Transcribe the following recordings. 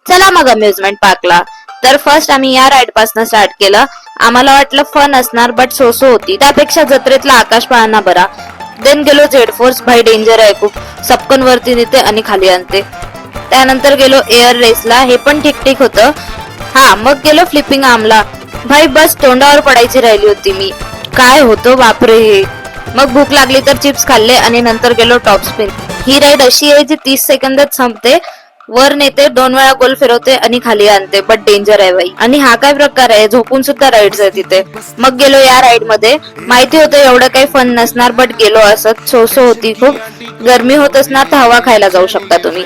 चला मग अम्युजमेंट पार्कला. तर फर्स्ट आम्ही या राईड पासून स्टार्ट केलं. आम्हाला वाटलं फन असणार, बट सोसो होती. त्यापेक्षा जत्रेतला आकाश पाळणा बरा. देन गेलो झेड फोर्स. भाई डेंजर आहे खूप, सपकन वरती नेते आणि खाली आणते. त्यानंतर गेलो एअर रेसला, हे पण ठीक ठीक होतं. हा, मग गेलो फ्लिपिंग आर्मला. भाई बस तोंडावर पडायची राहिली होती मी. काय होतं बापरे हे. मग भूक लागली तर चिप्स खाल्ले आणि नंतर गेलो टॉप स्पिन. ही राईड अशी आहे जी 30 सेकंदात संपते. वर नेते, 2 वेळा गोल फिरवते आणि खाली आणते, बट डेंजर आहे बाई. आणि हा काय प्रकार आहे, झोपून सुद्धा राईड्स आहे तिथे. मग गेलो या राईड मध्ये. माहिती होतं एवढं काही फन नसणार, बट गेलो असत. सोसो होती खूप. गरमी होत असणार तर हवा खायला जाऊ शकता तुम्ही.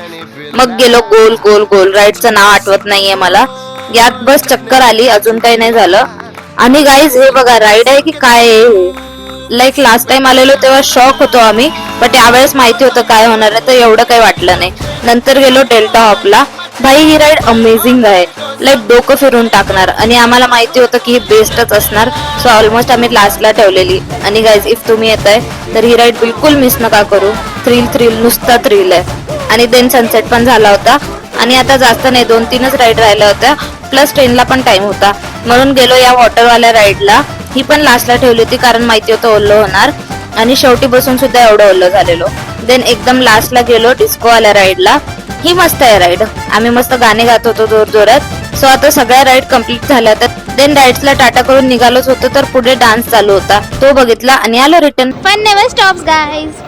मग गेलो गोल गोल गोल. राईडचं नाव आठवत नाहीये मला. यात बस चक्कर आली, अजून काही नाही झालं. आणि गाईज हे बघा, राईड आहे की काय आहे. लाईक लास्ट टाइम आलेलो तेव्हा शॉक होतो आम्ही, बट यावेळेस माहिती होतं काय होणार आहे, तर एवढं काही वाटलं नाही. नंतर गेलो डेल्टा हॉपला. भाई ही राईड अमेझिंग आहे. लाईक डोकं फिरून टाकणार. आणि आम्हाला माहिती होतं की ही बेस्टच असणार, सो ऑलमोस्ट आम्ही लास्टला ठेवलेली. आणि गाईज इफ तुम्ही येताय तर ही राईड बिलकुल मिस नका करू. थ्रिल नुसता थ्रिल आहे. आणि देन सनसेट पण झाला होता. आणि आता जास्त नाही, 2-3च राईड राहिल्या होत्या, प्लस ट्रेनला पण टाइम होता, म्हणून गेलो या वॉटरवाल्या राईडला. ही पण लास्टला ठेवली होती कारण माहिती होतं ओल्लं होणार. आणि शेवटी बसून सुद्धा एवढं ओल्लं झालेलो. देन एकदम लास्टला गेलो डिस्कोवाल्या राईडला. ही मस्त आहे राईड. आम्ही मस्त गाणे गात होतो जोर जोरात. सो आता सगळ्या राईड कम्प्लीट झाल्या. तर देन राईड्सला टाटा करून निघालोच होतो, तर पुढे डान्स चालू होता, तो बघितला आणि आलो return. Fun never stops, guys.